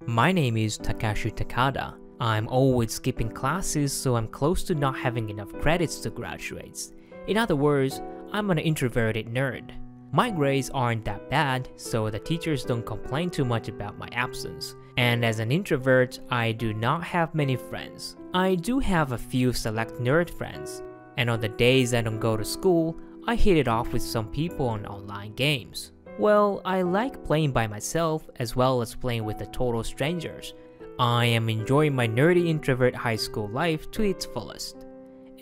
My name is Takashi Takada. I'm always skipping classes, so I'm close to not having enough credits to graduate. In other words, I'm an introverted nerd. My grades aren't that bad, so the teachers don't complain too much about my absence. And as an introvert, I do not have many friends. I do have a few select nerd friends, and on the days I don't go to school, I hit it off with some people on online games. Well, I like playing by myself as well as playing with the total strangers. I am enjoying my nerdy introvert high school life to its fullest.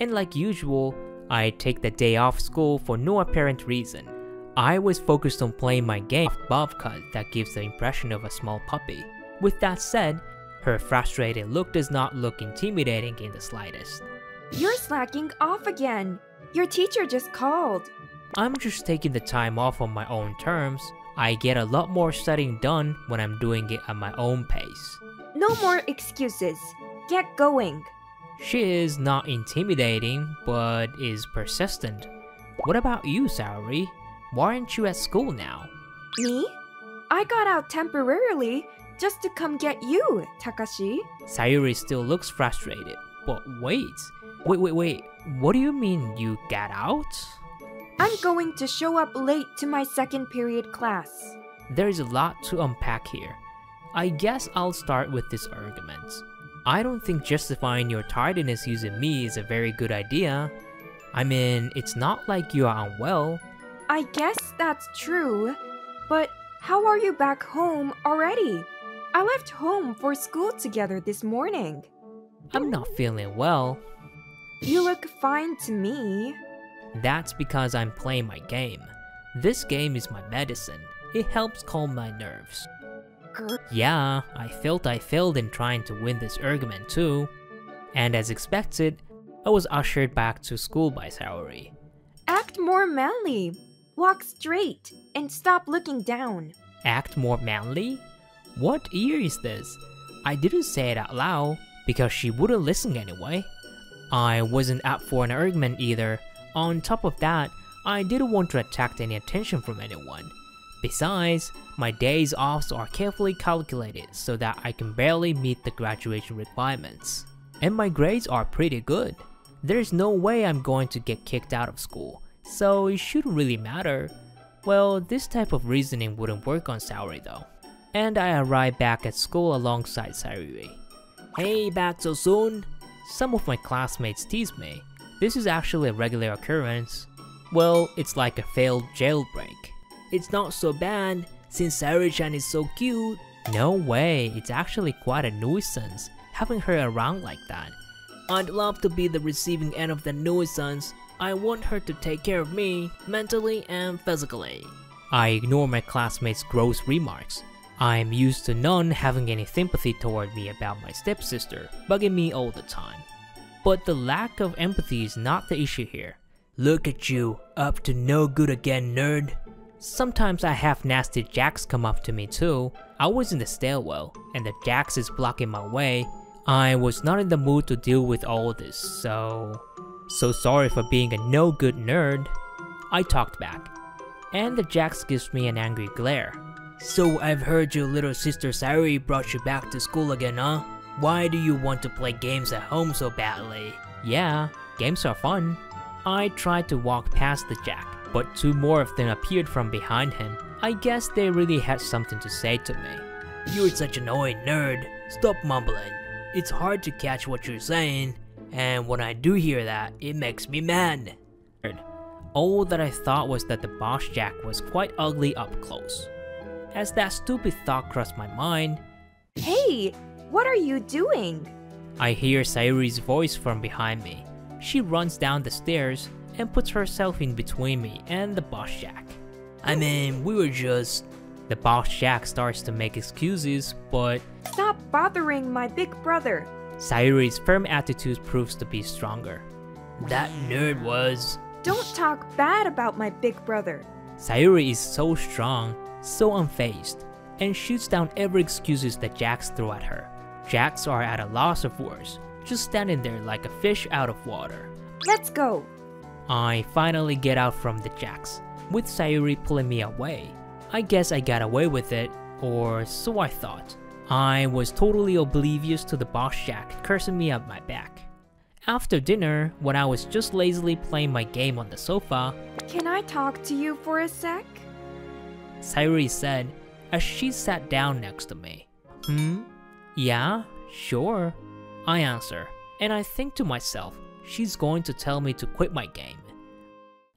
And like usual, I take the day off school for no apparent reason. I was focused on playing my game bob cut that gives the impression of a small puppy. With that said, her frustrated look does not look intimidating in the slightest. You're slacking off again. Your teacher just called. I'm just taking the time off on my own terms. I get a lot more studying done when I'm doing it at my own pace. No more excuses. Get going. She is not intimidating, but is persistent. What about you, Saori? Why aren't you at school now? Me? I got out temporarily just to come get you, Takashi. Sayuri still looks frustrated. But wait. What do you mean you got out? I'm going to show up late to my second period class. There's a lot to unpack here. I guess I'll start with this argument. I don't think justifying your tardiness using me is a very good idea. I mean, it's not like you are unwell. I guess that's true, but how are you back home already? I left home for school together this morning. I'm not feeling well. You look fine to me. That's because I'm playing my game. This game is my medicine. It helps calm my nerves. Yeah, I felt I failed in trying to win this argument too. And as expected, I was ushered back to school by Saori. Act more manly. Walk straight and stop looking down. Act more manly? What year is this? I didn't say it out loud because she wouldn't listen anyway. I wasn't up for an argument either. On top of that, I didn't want to attract any attention from anyone. Besides, my days off are carefully calculated so that I can barely meet the graduation requirements. And my grades are pretty good. There's no way I'm going to get kicked out of school, so it shouldn't really matter. Well, this type of reasoning wouldn't work on Saori though. And I arrived back at school alongside Saori. Hey, back so soon? Some of my classmates tease me. This is actually a regular occurrence. Well, it's like a failed jailbreak. It's not so bad, since Saori-chan is so cute. No way, it's actually quite a nuisance, having her around like that. I'd love to be the receiving end of the nuisance. I want her to take care of me, mentally and physically. I ignore my classmates' gross remarks. I'm used to none having any sympathy toward me about my stepsister, bugging me all the time. But the lack of empathy is not the issue here. Look at you, up to no good again, nerd. Sometimes I have nasty jacks come up to me too. I was in the stairwell, and the jacks is blocking my way. I was not in the mood to deal with all this, so sorry for being a no good nerd. I talked back, and the jacks gives me an angry glare. So I've heard your little sister Saori brought you back to school again, huh? Why do you want to play games at home so badly? Yeah, games are fun. I tried to walk past the jack, but two more of them appeared from behind him. I guess they really had something to say to me. You're such an annoying nerd. Stop mumbling. It's hard to catch what you're saying, and when I do hear that, it makes me mad. All that I thought was that the boss jack was quite ugly up close. As that stupid thought crossed my mind, Hey, what are you doing? I hear Sayuri's voice from behind me. She runs down the stairs and puts herself in between me and the boss jack. I mean, we were just... The boss jack starts to make excuses, but... Stop bothering my big brother. Sayuri's firm attitude proves to be stronger. That nerd was... Don't talk bad about my big brother. Sayuri is so strong, so unfazed, and shoots down every excuses that jacks throw at her. Jacks are at a loss of words, just standing there like a fish out of water. Let's go. I finally get out from the jacks, with Sayuri pulling me away. I guess I got away with it, or so I thought. I was totally oblivious to the boss Jack cursing me up my back. After dinner, when I was just lazily playing my game on the sofa, Can I talk to you for a sec? Sayuri said as she sat down next to me. Yeah, sure, I answer, and I think to myself, she's going to tell me to quit my game.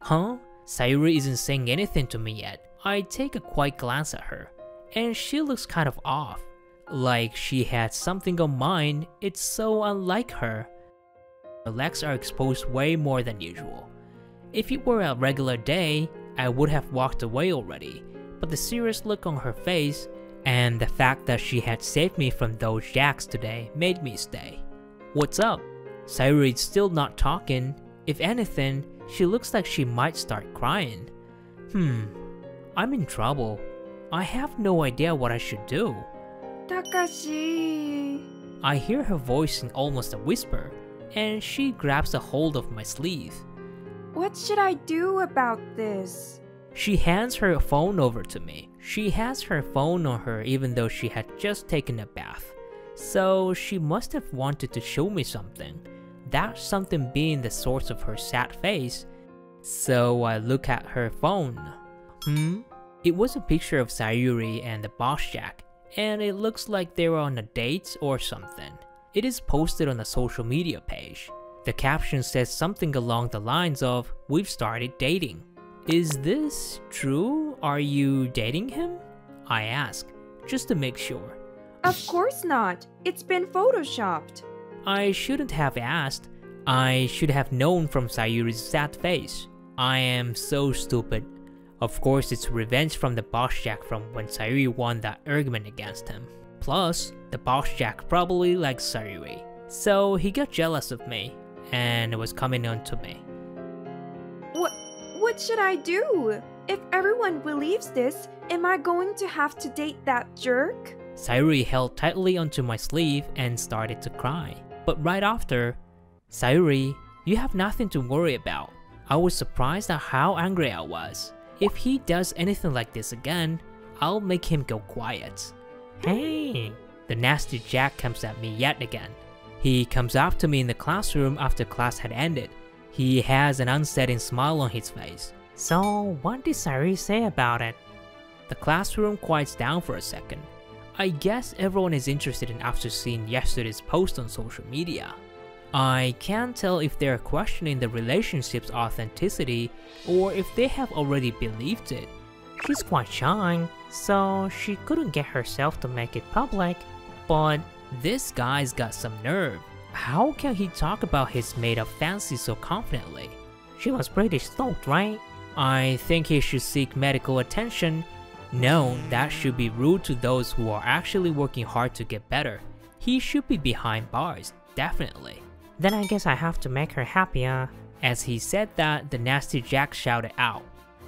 Huh? Sayuri isn't saying anything to me yet. I take a quick glance at her, and she looks kind of off. Like she had something on mind. It's so unlike her. Her legs are exposed way more than usual. If it were a regular day, I would have walked away already, but the serious look on her face and the fact that she had saved me from those jacks today made me stay. What's up? Sayuri's still not talking. If anything, she looks like she might start crying. I'm in trouble. I have no idea what I should do. Takashi... I hear her voice in almost a whisper, and she grabs a hold of my sleeve. What should I do about this? She hands her phone over to me. She has her phone on her even though she had just taken a bath. So she must have wanted to show me something. That something being the source of her sad face. So I look at her phone. It was a picture of Sayuri and the boss Jack, and it looks like they were on a date or something. It is posted on a social media page. The caption says something along the lines of, "We've started dating." Is this true? Are you dating him? I ask, just to make sure. Of course not. It's been photoshopped. I shouldn't have asked. I should have known from Sayuri's sad face. I am so stupid. Of course, it's revenge from the boss Jack from when Sayuri won that argument against him. Plus, the boss Jack probably likes Sayuri, so he got jealous of me and was coming on to me. What should I do? If everyone believes this, am I going to have to date that jerk? Sayuri held tightly onto my sleeve and started to cry. But right after, "Sayuri, you have nothing to worry about." I was surprised at how angry I was. If he does anything like this again, I'll make him go quiet. Hey! The nasty Jack comes at me yet again. He comes up to me in the classroom after class had ended. He has an unsettling smile on his face. So, what did Sayuri say about it? The classroom quiets down for a second. I guess everyone is interested in after seeing yesterday's post on social media. I can't tell if they're questioning the relationship's authenticity or if they have already believed it. She's quite shy, so she couldn't get herself to make it public. But this guy's got some nerve. How can he talk about his made-up fancy so confidently? She was pretty stoked, right? I think he should seek medical attention. No, that should be rude to those who are actually working hard to get better. He should be behind bars, definitely. Then I guess I have to make her happier. As he said that, the nasty Jack shouted out,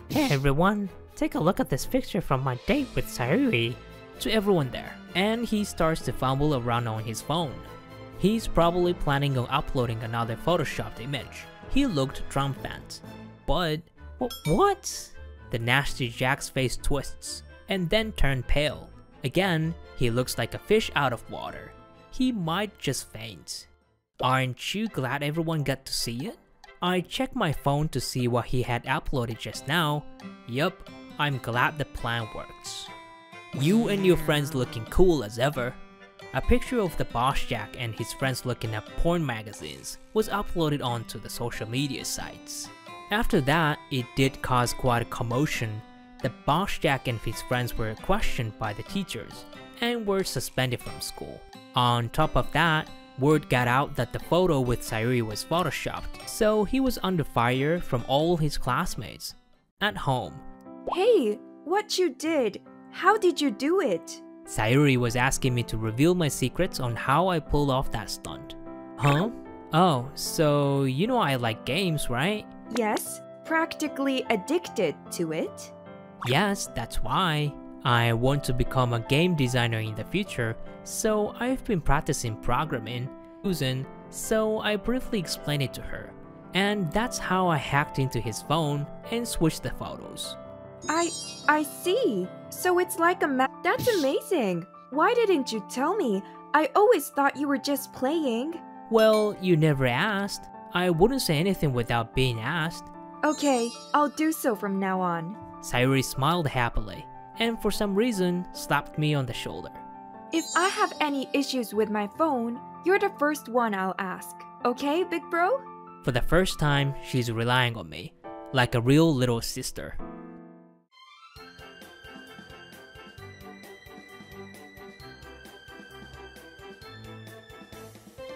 "Hey everyone, take a look at this picture from my date with Sayuri," to everyone there, and he starts to fumble around on his phone. He's probably planning on uploading another photoshopped image. He looked triumphant. But, what? The nasty Jack's face twists, and then turned pale. Again, he looks like a fish out of water. He might just faint. Aren't you glad everyone got to see it? I checked my phone to see what he had uploaded just now. Yup, I'm glad the plan works. You and your friends looking cool as ever. A picture of the boss Jack and his friends looking at porn magazines was uploaded onto the social media sites. After that, it did cause quite a commotion. The boss Jack and his friends were questioned by the teachers and were suspended from school. On top of that, word got out that the photo with Sayuri was photoshopped, so he was under fire from all his classmates. At home, Hey, what you did? How did you do it? Sayuri was asking me to reveal my secrets on how I pulled off that stunt. Huh? Oh, so you know I like games, right? Yes, practically addicted to it. Yes, that's why. I want to become a game designer in the future, so I've been practicing programming, so I briefly explained it to her. And that's how I hacked into his phone and switched the photos. I see. So it's like a That's amazing. Why didn't you tell me? I always thought you were just playing. Well, you never asked. I wouldn't say anything without being asked. Okay, I'll do so from now on. Sayuri smiled happily, and for some reason slapped me on the shoulder. If I have any issues with my phone, you're the first one I'll ask. Okay, big bro? For the first time, she's relying on me, like a real little sister.